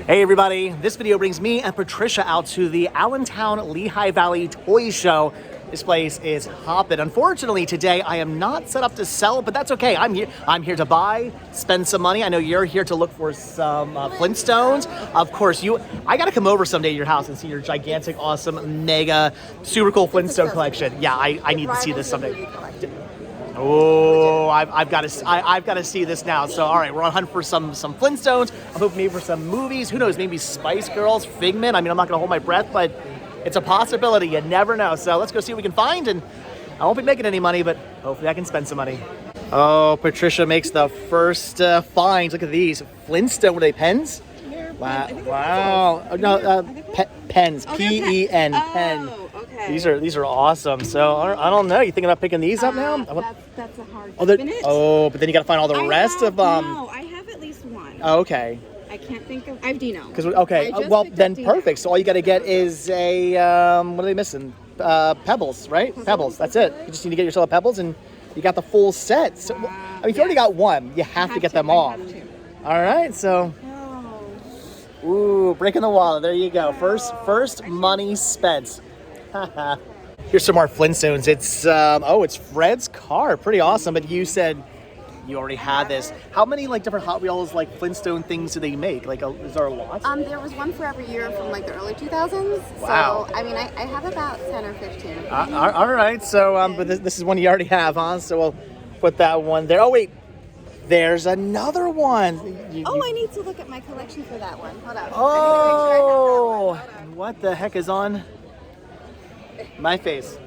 Hey everybody, this video brings me and Patricia out to the Allentown Lehigh Valley Toy Show. This place is hopping. Unfortunately today I am not set up to sell, but that's okay. I'm here to buy, spend some money. I know you're here to look for some Flintstones. Of course, I gotta come over someday to your house and see your gigantic, awesome, mega, super cool Flintstone collection. Yeah, I need to see this someday. Oh, I've got to see this now. So, all right, we're on hunt for some Flintstones. I'm hoping maybe for some movies. Who knows? Maybe Spice Girls, Figment. I mean, I'm not gonna hold my breath, but it's a possibility. You never know. So let's go see what we can find. And I won't be making any money, but hopefully I can spend some money. Oh, Patricia makes the first finds. Look at these Flintstone. What are they? Pens? Wow! Wow! No, pens. P-E-N. Pen. Okay. These are awesome. So I don't know. You thinking about picking these up now? That's a hard. But then you got to find all the rest of them. No, I have at least one. Oh, okay. I can't think of. I have Dino. Well then perfect. So all you got to get is a what are they missing? Pebbles, right? Pebbles. That's it. You just need to get yourself a Pebbles, and you got the full set. So I mean, if you already got one, you have to get them all. All right. So. Ooh, breaking the wallet. There you go. First money spent. Here's some more Flintstones. It's Fred's car. Pretty awesome. But you said you already had this. How many different Hot Wheels Flintstone things do they make? Is there a lot? There was one for every year from the early 2000s. Wow. So I mean, I have about 10 or 15. All right. So but this is one you already have, huh? So we'll put that one there. Oh wait. There's another one. I need to look at my collection for that one. Hold on. Oh, what the heck is on my face?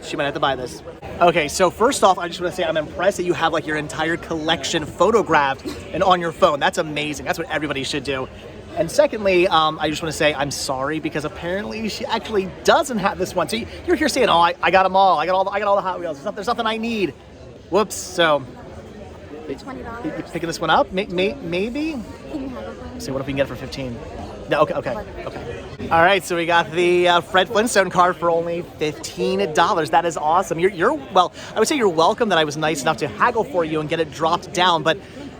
She might have to buy this. Okay, so first off, I just want to say I'm impressed that you have your entire collection photographed and on your phone. That's amazing. That's what everybody should do. And secondly, I just want to say I'm sorry because apparently she actually doesn't have this one. So you're here saying, "Oh, I got them all. I got all the Hot Wheels. There's nothing I need." Whoops. So. $20. You picking this one up? Maybe? Can you have it? See, what if we can get it for 15? No, okay. All right, so we got the Fred Flintstone card for only $15. That is awesome. Well, I would say you're welcome that I was nice enough to haggle for you and get it dropped down, but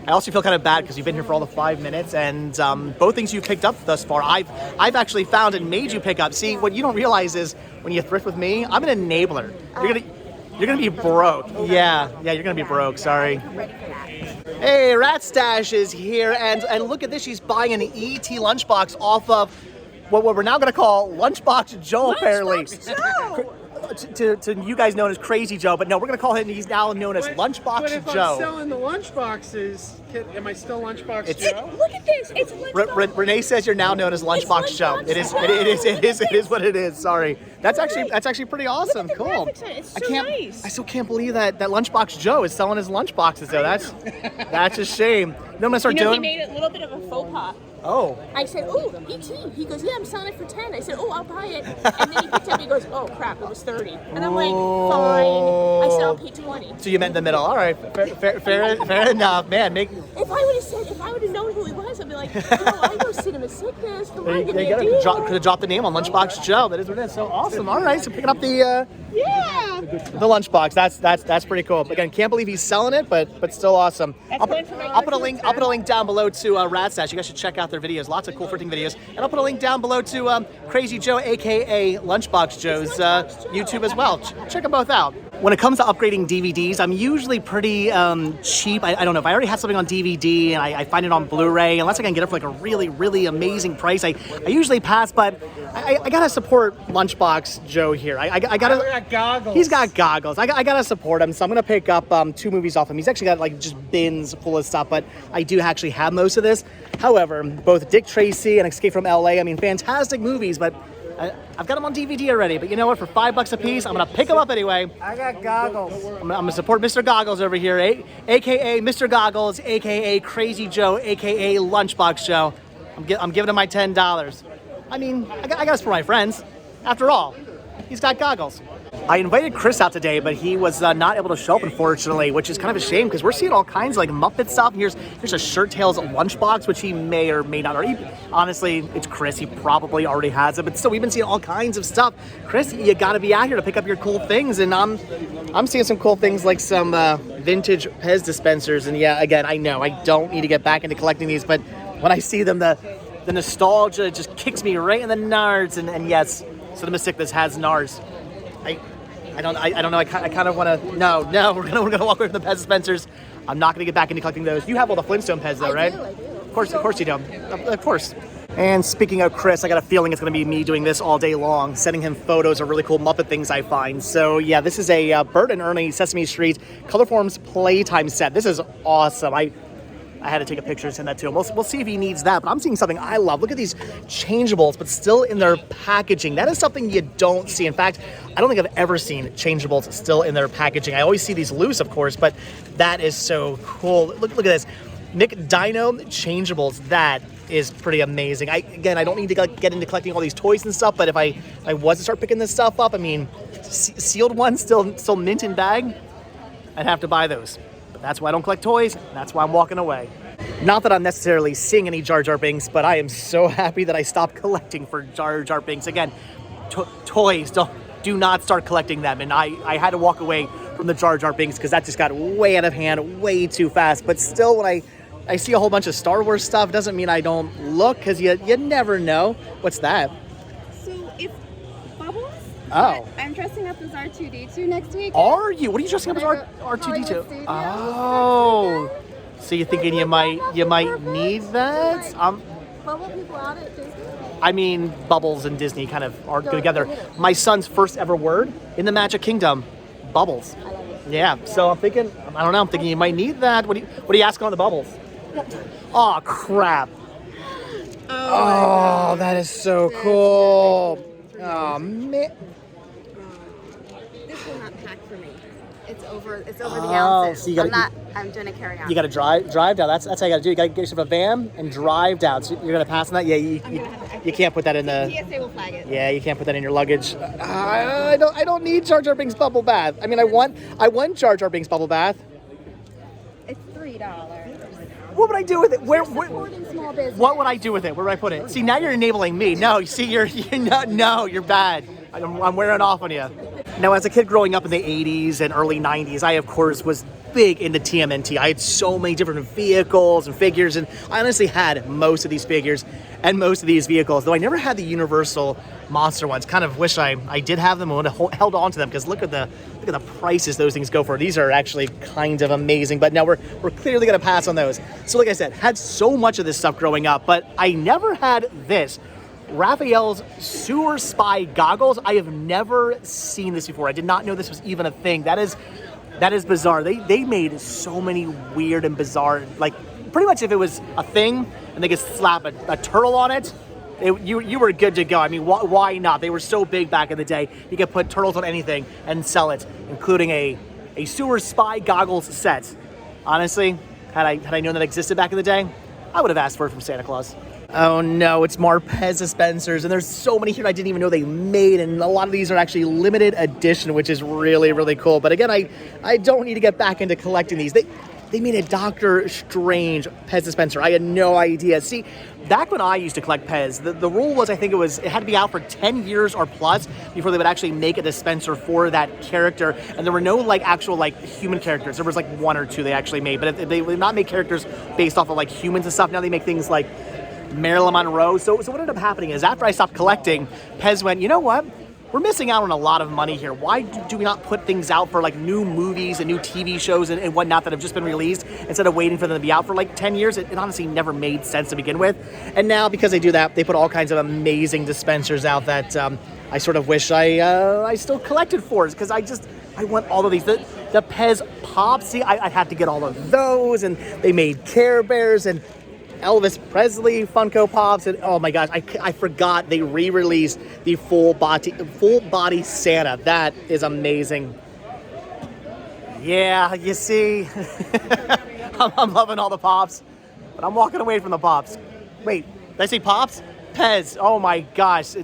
I also feel kind of bad because you've been here for all the 5 minutes, and both things you've picked up thus far, I've actually found and made you pick up. See, what you don't realize is when you thrift with me, I'm an enabler. You're gonna be broke. Yeah, you're gonna be broke. Sorry. Hey, Rat Stash is here, and look at this. She's buying an ET lunchbox off of what we're now gonna call Lunchbox Joe. Apparently, to you guys known as Crazy Joe, but no, we're gonna call him. He's now known as Lunchbox but if Joe. I'm selling the lunchboxes, am I still Lunchbox Joe? Look at this. It's Lunchbox. Renee says you're now known as Lunchbox Joe. It is what it is. Sorry. That's actually pretty awesome. Cool. It's so nice. I still can't believe that Lunchbox Joe is selling his lunchboxes though. That's a shame. You know what I'm gonna start doing? He made a little bit of a faux pas. Oh. I said, "Oh, ET." He goes, "Yeah, I'm selling it for 10." I said, "Oh, I'll buy it." And then he picked up. He goes, "Oh crap, it was 30." And I'm like, "Fine." I said, "I'll pay 20." So you met in the middle. All right, fair enough, man. If I would have known who he was, I'd be like, "Oh, I know Cinema Sickness. Come on, give me a deal." Could have dropped the name on Lunchbox Joe. That is what it is. So awesome. All right, so picking up the lunchbox. That's pretty cool. Again, can't believe he's selling it, but still awesome. I'll put a link down below to Rat Stash. You guys should check out their videos. Lots of cool thrifting videos. And I'll put a link down below to Crazy Joe, aka Lunchbox Joe's YouTube as well. Check them both out. When it comes to upgrading DVDs, I'm usually pretty cheap. I don't know if I already have something on DVD and I find it on Blu-ray, unless I can get it for a really, really amazing price. I usually pass, but I gotta support Lunchbox Joe here. I gotta. got goggles. He's got goggles. I gotta support him, so I'm gonna pick up 2 movies off him. He's actually got just bins full of stuff, but I do actually have most of this. However, both Dick Tracy and Escape from LA, I mean, fantastic movies, but I've got them on DVD already. But you know what? For $5 a piece, I'm gonna pick them up anyway. I got goggles. I'm gonna support Mr. Goggles over here, aka Mr. Goggles, aka Crazy Joe, aka Lunchbox Joe. I'm giving him my $10. I mean, I got this for my friends. After all, he's got goggles. I invited Chris out today, but he was not able to show up, unfortunately, which is kind of a shame because we're seeing all kinds of Muppet stuff. Here's a Shirt Tales lunchbox, which he may or may not already. Honestly, it's Chris. He probably already has it, but still, we've been seeing all kinds of stuff. Chris, you got to be out here to pick up your cool things, and I'm seeing some cool things like some vintage Pez dispensers. And yeah, again, I know I don't need to get back into collecting these, but when I see them, the the nostalgia just kicks me right in the nards. And yes, Cinema Sickness has nards. I don't know. I kind of want to. No, we're gonna walk away from the Pez dispensers. I'm not gonna get back into collecting those. You have all the Flintstone Pez though, right? I do. Of course you do. Of course. And speaking of Chris, I got a feeling it's going to be me doing this all day long, sending him photos of really cool Muppet things I find. So yeah, this is a Bert and Ernie Sesame Street Colorforms Playtime set. This is awesome. I had to take a picture and send that to him. We'll see if he needs that, but I'm seeing something I love. Look at these changeables, but still in their packaging. That is something you don't see. In fact, I don't think I've ever seen changeables still in their packaging. I always see these loose, of course, but that is so cool. Look at this. Nick Dino changeables. That is pretty amazing. I don't need to get into collecting all these toys and stuff, but if I was to start picking this stuff up, I mean, sealed ones still mint in bag, I'd have to buy those. But that's why I don't collect toys. That's why I'm walking away. Not that I'm necessarily seeing any Jar Jar Binks, but I am so happy that I stopped collecting for Jar Jar Binks. Again, toys, do not start collecting them. And I had to walk away from the Jar Jar Binks because that just got way out of hand, way too fast. But still, when I see a whole bunch of Star Wars stuff, doesn't mean I don't look, because you never know. What's that? So it's Bubbles. Oh. I'm dressing up as R2D2 next week. Are you? What are you dressing up as R2D2? Oh. So you're thinking you might need that? Bubble people out at Disney. I mean, Bubbles and Disney kind of are good together. My son's first ever word in the Magic Kingdom, Bubbles. I love it. Yeah, so I'm thinking you might need that. What are you asking on the Bubbles? Oh, crap. Oh, that is so cool. Oh, man. This will not pack for me. It's over the ounces. So I'm doing a carry-on. You got to drive down. That's how you got to do. You got to get yourself a van and drive down. So you're going to pass on that? Yeah, you can't put that in the... TSA will flag it. Yeah, you can't put that in your luggage. I don't need Jar Jar Binks bubble bath. I mean, I want Jar Jar Binks bubble bath. It's $3. What would I do with it? Supporting small business. What would I do with it? Where would I put it? See, now you're enabling me. No, you see, you're bad. I'm wearing off on you. Now, as a kid growing up in the 80s and early 90s, I, of course, was big into TMNT. I had so many different vehicles and figures, and I honestly had most of these figures and most of these vehicles, though I never had the Universal monster ones. Kind of wish I did have them and would have held on to them, because look at the prices those things go for. These are actually kind of amazing, but now we're clearly going to pass on those. So like I said, had so much of this stuff growing up, but I never had this. Raphael's Sewer Spy Goggles. I have never seen this before. I did not know this was even a thing. That is bizarre. They made so many weird and bizarre, like pretty much if it was a thing and they could slap a turtle on it, you were good to go. I mean, why not? They were so big back in the day. You could put turtles on anything and sell it, including a Sewer Spy Goggles set. Honestly, had I known that existed back in the day, I would have asked for it from Santa Claus. Oh no, it's more Pez dispensers, and there's so many here I didn't even know they made, and a lot of these are actually limited edition, which is really, really cool. But again, I don't need to get back into collecting these. They made a Doctor Strange Pez dispenser. I had no idea. See, back when I used to collect Pez, the rule was, I think it had to be out for 10 years or plus before they would actually make a dispenser for that character. And there were no actual human characters. There was one or two they actually made, but they would not make characters based off of humans and stuff. Now they make things like Marilyn Monroe. So what ended up happening is, after I stopped collecting, Pez went, you know what? We're missing out on a lot of money here. Why do we not put things out for new movies and new TV shows and whatnot that have just been released, instead of waiting for them to be out for 10 years? It honestly never made sense to begin with. And now, because they do that, they put all kinds of amazing dispensers out that I sort of wish I still collected for, because I want all of these. The Pez Pops, see, I had to get all of those, and they made Care Bears and Elvis Presley Funko Pops, and oh my gosh, I forgot they re-released the full body Santa. That is amazing. Yeah, you see, I'm loving all the Pops, but I'm walking away from the Pops. Wait, did I say Pops? Pez. Oh my gosh,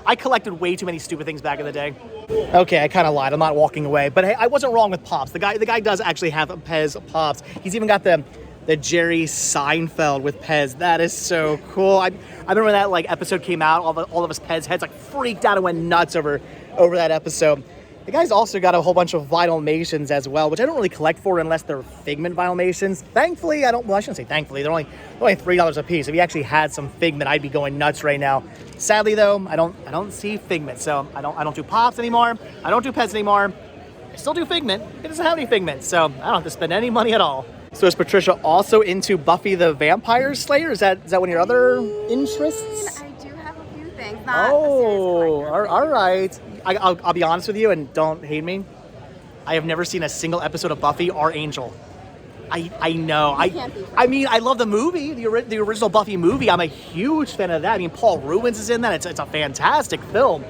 I collected way too many stupid things back in the day. Okay, I kind of lied. I'm not walking away, but hey, I wasn't wrong with Pops. The guy does actually have Pez Pops. He's even got the Jerry Seinfeld with Pez. That is so cool. I remember when that episode came out, all of us Pez heads freaked out and went nuts over that episode. The guy's also got a whole bunch of Vinylmations as well, which I don't really collect for unless they're Figment Vinylmations. Thankfully, I shouldn't say thankfully, they're only $3 a piece. If you actually had some Figment, I'd be going nuts right now. Sadly though, I don't see Figment, so I don't do Pops anymore. I don't do Pets anymore. I still do Figment. It doesn't have any Figment, so I don't have to spend any money at all. So is Patricia also into Buffy the Vampire Slayer? Is that one of your other interests? I do have a few things. Not a serious collector. All right. I'll be honest with you, and don't hate me. I have never seen a single episode of Buffy or Angel. I know. I mean, I love the movie, the original Buffy movie. I'm a huge fan of that. I mean, Paul Rubens is in that. It's a fantastic film.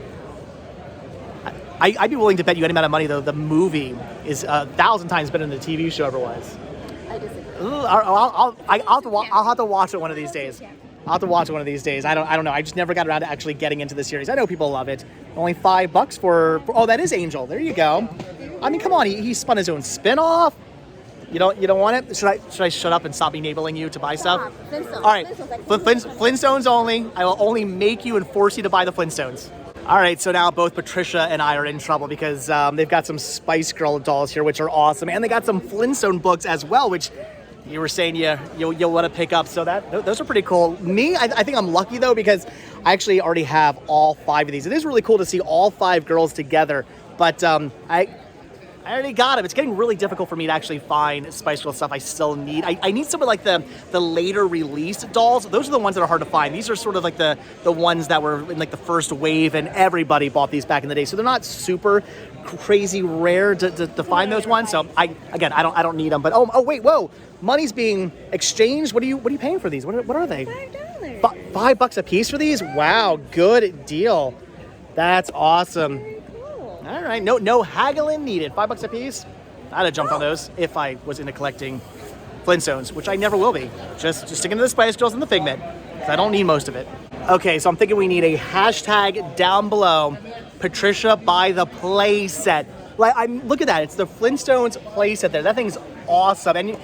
I'd be willing to bet you any amount of money, though, the movie is 1,000 times better than the TV show ever was. I disagree. I'll have to watch it one of these days. I'll have to watch it one of these days. I don't know. I just never got around to actually getting into the series. I know people love it. Only $5 for oh, that is Angel. There you go. I mean, come on. He spun his own spin-off. You don't want it? Should I shut up and stop enabling you to buy stuff? Flintstones. All right. Flintstones. Flintstones only. I will only make you and force you to buy the Flintstones. All right, so now both Patricia and I are in trouble because they've got some Spice Girl dolls here, which are awesome, and they got some Flintstone books as well, which you were saying you'll want to pick up. So those are pretty cool. Me, I think I'm lucky though because I actually already have all 5 of these. It is really cool to see all 5 girls together, but I already got them. It's getting really difficult for me to actually find Spice Girl stuff I still need. I need some of like the later released dolls. Those are the ones that are hard to find. These are sort of like the ones that were in like the first wave and everybody bought these back in the day. So they're not super crazy rare to find those ones. So I don't need them. But oh wait, whoa. Money's being exchanged. What are you paying for these? What are they? $5. $5 a piece for these? Wow, good deal. That's awesome. All right, no haggling needed. $5 a piece. I'd have jumped on those if I was into collecting Flintstones, which I never will be. Just sticking to the Spice Girls and the Figment, because I don't need most of it. Okay, so I'm thinking we need a hashtag down below. Patricia buy the play set. Like, look at that. It's the Flintstones play set there. That thing's awesome. And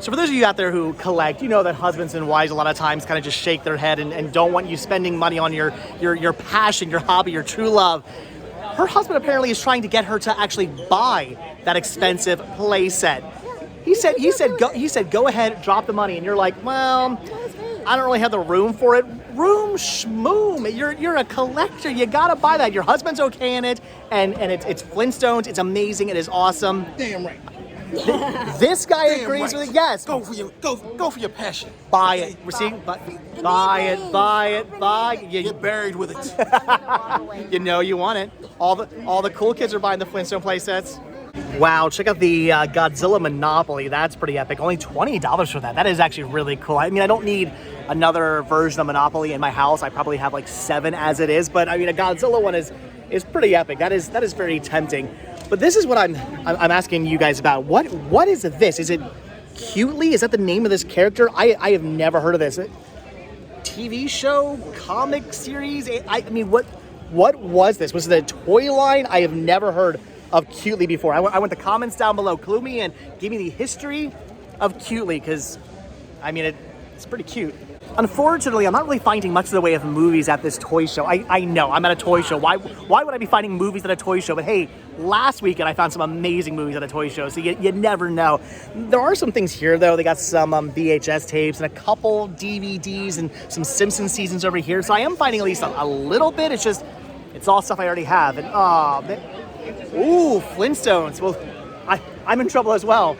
so for those of you out there who collect, you know that husbands and wives a lot of times kind of just shake their head and don't want you spending money on your passion, your hobby, your true love. Her husband apparently is trying to get her to actually buy that expensive play set. He said go ahead, drop the money, and you're like, well, I don't really have the room for it. Room schmoom. You're a collector. You gotta buy that. Your husband's okay in it, and it's Flintstones. It's amazing. It is awesome. Damn right. This guy Damn agrees right. with it. Yes. Go for your passion. Buy it. Receipt. Buy it. Get buried with it. You know you want it. All the cool kids are buying the Flintstone play sets. Wow, check out the Godzilla Monopoly. That's pretty epic. Only $20 for that. That is actually really cool. I mean, I don't need another version of Monopoly in my house. I probably have like 7 as it is, but I mean, a Godzilla one is pretty epic. That is very tempting. But this is what I'm asking you guys about. What is this? Is it Cutely? Is that the name of this character? I have never heard of this. TV show, comic series? I mean, what was this? Was it a toy line? I have never heard of Cutely before. I want the comments down below. Clue me and give me the history of Cutely, because I mean it's pretty cute. Unfortunately, I'm not really finding much of the way of movies at this toy show. I know, I'm at a toy show. Why would I be finding movies at a toy show? But hey, last weekend I found some amazing movies at a toy show, so you never know. There are some things here, though. They got some VHS tapes and a couple DVDs and some Simpsons seasons over here. So I am finding at least a little bit. It's all stuff I already have. And ooh, Flintstones. Well, I'm in trouble as well.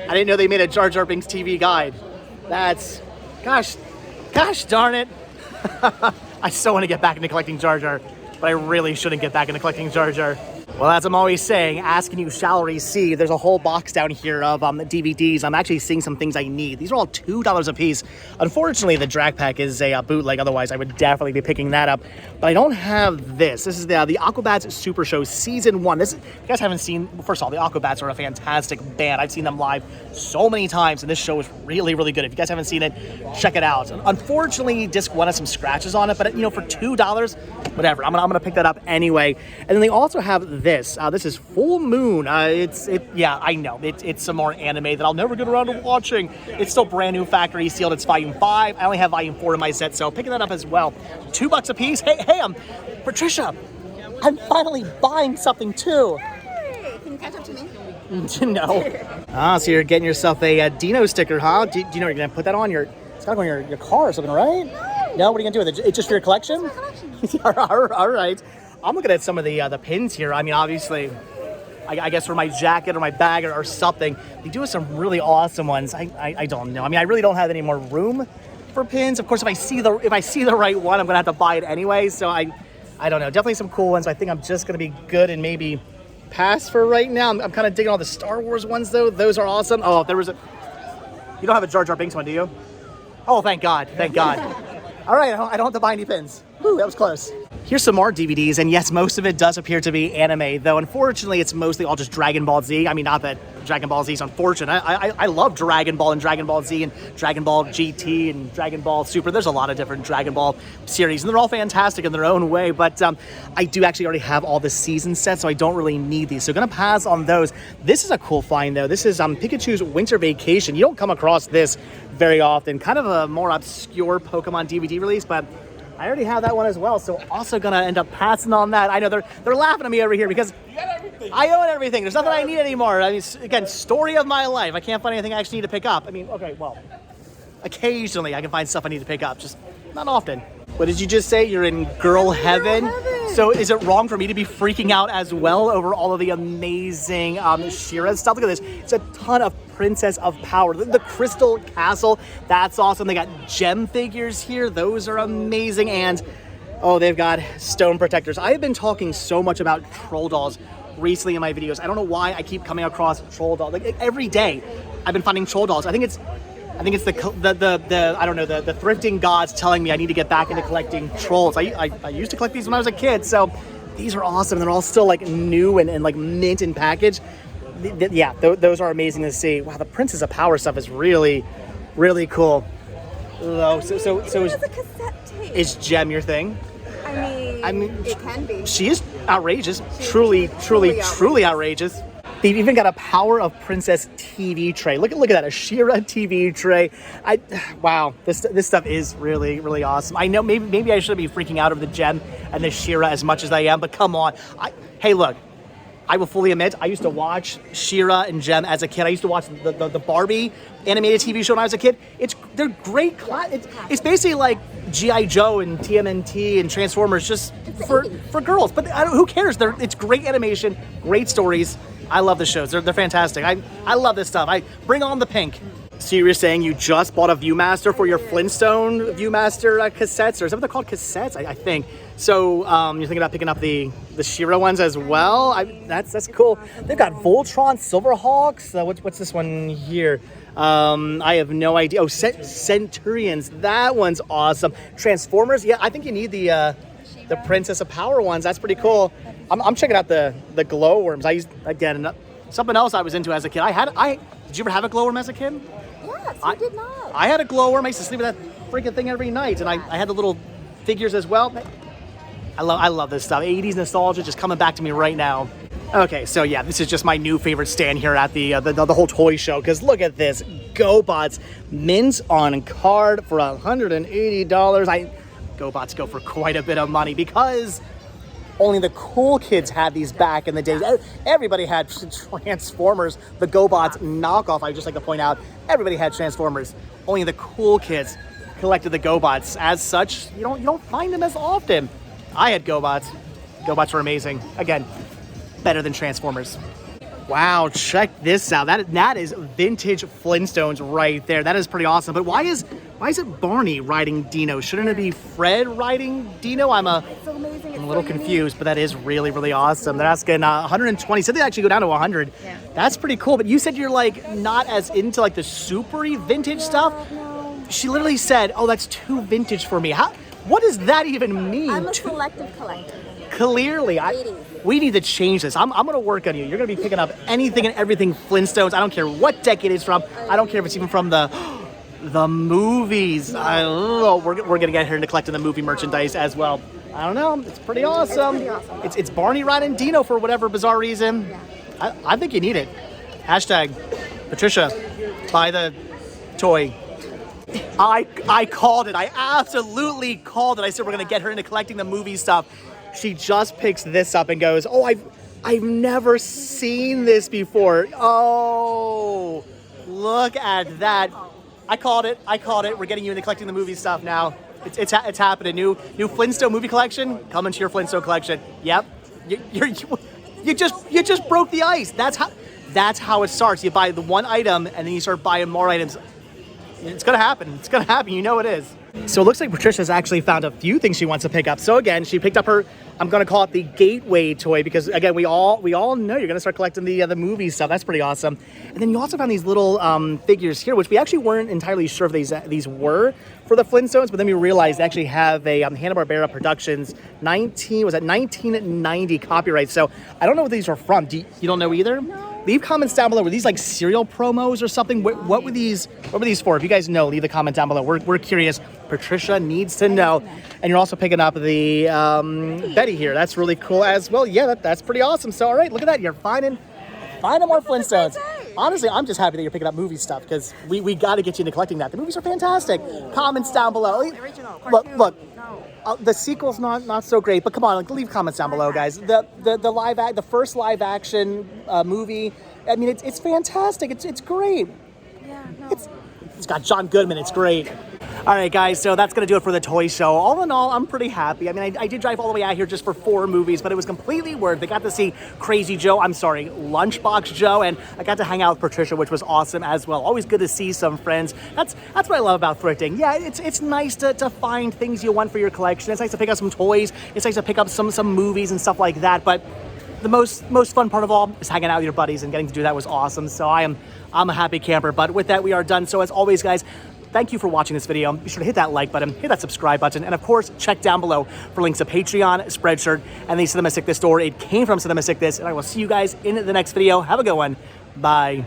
I didn't know they made a Jar Jar Binks TV guide. That's... Gosh darn it. I so want to get back into collecting Jar Jar, but I really shouldn't get back into collecting Jar Jar. Well, as I'm always saying, asking you shall receive. There's a whole box down here of DVDs. I'm actually seeing some things I need. These are all $2 a piece. Unfortunately, the drag pack is a bootleg. Otherwise, I would definitely be picking that up. But I don't have this. This is the Aquabats Super Show Season 1. If you guys haven't seen, first of all, the Aquabats are a fantastic band. I've seen them live so many times, and this show is really, really good. If you guys haven't seen it, check it out. Unfortunately, disc 1 has some scratches on it, but for $2, whatever. I'm gonna pick that up anyway. And then they also have this. This is Full Moon. Yeah, I know. It's some more anime that I'll never get around to watching. It's still brand new, factory sealed. It's volume 5. I only have volume 4 in my set, so picking that up as well. $2 a piece. Hey, Patricia, I'm finally buying something too. Hey, can you catch up to me? No. So you're getting yourself a Dino sticker, huh? Do you know you're gonna put that on your? It's gotta go on your car or something, right? No. What are you gonna do with it? It's just for your collection? It's my collection. All right. I'm looking at some of the pins here. I mean, obviously, I guess for my jacket or my bag or something. They do have some really awesome ones. I don't know. I mean, I really don't have any more room for pins. Of course, if I see the right one, I'm gonna have to buy it anyway. So I don't know. Definitely some cool ones. I think I'm just gonna be good and maybe pass for right now. I'm kind of digging all the Star Wars ones though. Those are awesome. Oh, there was a. You don't have a Jar Jar Binks one, do you? Oh, thank God. Thank God. All right, I don't have to buy any pins. Whew, that was close. Here's some more DVDs, and yes, most of it does appear to be anime, though unfortunately it's mostly all just Dragon Ball Z. I mean, not that Dragon Ball Z is unfortunate. I love Dragon Ball and Dragon Ball Z and Dragon Ball GT and Dragon Ball Super. There's a lot of different Dragon Ball series, and they're all fantastic in their own way, but I do actually already have all the season sets, so I don't really need these. So I'm gonna pass on those. This is a cool find, though. This is Pikachu's Winter Vacation. You don't come across this very often. Kind of a more obscure Pokemon DVD release, but I already have that one as well, so also gonna end up passing on that. I know they're laughing at me over here because I own everything. There's nothing I need anymore. I mean, again, story of my life. I can't find anything I actually need to pick up. I mean, okay, well, occasionally I can find stuff I need to pick up, just not often. What did you just say? You're in girl heaven? So is it wrong for me to be freaking out as well over all of the amazing She-Ra stuff? Look at this. It's a ton of Princess of Power. The Crystal Castle, that's awesome. They got gem figures here. Those are amazing. And, oh, they've got stone protectors. I have been talking so much about troll dolls recently in my videos. I don't know why I keep coming across troll dolls. Like, every day I've been finding troll dolls. I think it's the I don't know, the thrifting gods telling me I need to get back into collecting trolls. I used to collect these when I was a kid, so these are awesome. They're all still like new and like mint in package. Yeah, those are amazing to see. Wow, the Princess of Power stuff is really, really cool. Oh, so It's a cassette tape. is Gem your thing? I mean, it can be. She is outrageous. Truly outrageous. They've even got a Power of Princess TV tray. Look at that, a She-Ra TV tray. Wow, this stuff is really, really awesome. I know maybe I shouldn't be freaking out over the Gem and the She-Ra as much as I am, but come on. Hey, look, I will fully admit, I used to watch She-Ra and Gem as a kid. I used to watch the Barbie animated TV show when I was a kid. They're great. It's basically like G.I. Joe and TMNT and Transformers just for girls. But who cares? It's great animation, great stories. I love the shows. They're fantastic. I love this stuff. I bring on the pink. So you were saying you just bought a Viewmaster for your Flintstone Viewmaster cassettes, or is that what they're called? Cassettes, I think. So you're thinking about picking up the She-Ra ones as well? That's cool. They've got Voltron, Silverhawks. What's this one here? I have no idea. Oh, Centurions. That one's awesome. Transformers. Yeah, I think you need the Princess of Power ones. That's pretty cool. I'm checking out the glowworms. Something else I was into as a kid. Did you ever have a glowworm as a kid? Yes, I did not. I had a glowworm. I used to sleep with that freaking thing every night, and I had the little figures as well. I love this stuff. 80s nostalgia just coming back to me right now. Okay, so yeah, this is just my new favorite stand here at the whole toy show, because look at this. Gobots mint on card for $180. Gobots go for quite a bit of money because only the cool kids had these back in the days. Everybody had Transformers, the Gobots knockoff. I would just like to point out, everybody had Transformers. Only the cool kids collected the Gobots. As such, you don't find them as often. I had Gobots. Gobots were amazing. Again, better than Transformers. Wow, check this out. That is vintage Flintstones right there. That is pretty awesome. But why is it Barney riding Dino? Shouldn't it be Fred riding Dino? It's so amazing. I'm a little confused, but that is really, really awesome. They're asking 120. So they actually go down to 100. Yeah. That's pretty cool. But you said you're like not as into like the supery vintage stuff. No. She literally said, "Oh, that's too vintage for me." What does that even mean? I'm a selective collector. Clearly, we need to change this. I'm going to work on you. You're going to be picking up anything and everything Flintstones. I don't care what decade it's from. I don't care if it's even from the movies. We're going to get her into collecting the movie merchandise as well. I don't know. It's pretty awesome. It's Barney riding Dino for whatever bizarre reason. Yeah. I think you need it. Hashtag Patricia, buy the toy. I called it. I absolutely called it. I said we're going to get her into collecting the movie stuff. she just picks this up and goes, oh, I've never seen this before. Oh, look at that. I called it. We're getting you into collecting the movie stuff now. It's happening. New Flintstone movie collection coming to your Flintstone collection. Yep. You just broke the ice. That's how it starts. You buy the one item and then you start buying more items. It's gonna happen. You know it is. So it looks like Patricia's actually found a few things she wants to pick up. So again, she picked up her, I'm gonna call it the gateway toy, because again, we all know you're gonna start collecting the movie stuff. That's pretty awesome. And then you also found these little figures here, which we actually weren't entirely sure if these were for the Flintstones, but then we realized they actually have a Hanna-Barbera Productions 1990 copyright. So I don't know what these are from. You don't know either? No. Leave comments down below. Were these like cereal promos or something? What were these for? If you guys know, leave the comment down below. We're curious. Patricia needs to know. And you're also picking up the Betty here. That's really cool as well. Yeah, that's pretty awesome. So all right, look at that. You're finding more Flintstones. Honestly, I'm just happy that you're picking up movie stuff, because we got to get you into collecting that. The movies are fantastic. Comments down below. Original. Look. The sequel's not so great, but come on, leave comments down below, guys. The first live action movie, I mean, it's fantastic. It's great. Yeah, no. It's got John Goodman. It's great. All right, guys, so that's going to do it for the toy show. All in all, I'm pretty happy. I mean, I did drive all the way out here just for 4 movies, but it was completely worth it. I got to see Lunchbox Joe, and I got to hang out with Patricia, which was awesome as well. Always good to see some friends. That's what I love about thrifting. Yeah, it's nice to find things you want for your collection. It's nice to pick up some toys. It's nice to pick up some movies and stuff like that, but the most fun part of all is hanging out with your buddies, and getting to do that was awesome. So I'm a happy camper. But with that, we are done. So as always, guys, thank you for watching this video. Be sure to hit that like button, hit that subscribe button, and of course, check down below for links to Patreon, Spreadshirt, and the Cinema Sickness store. It came from Cinema Sickness, and I will see you guys in the next video. Have a good one. Bye.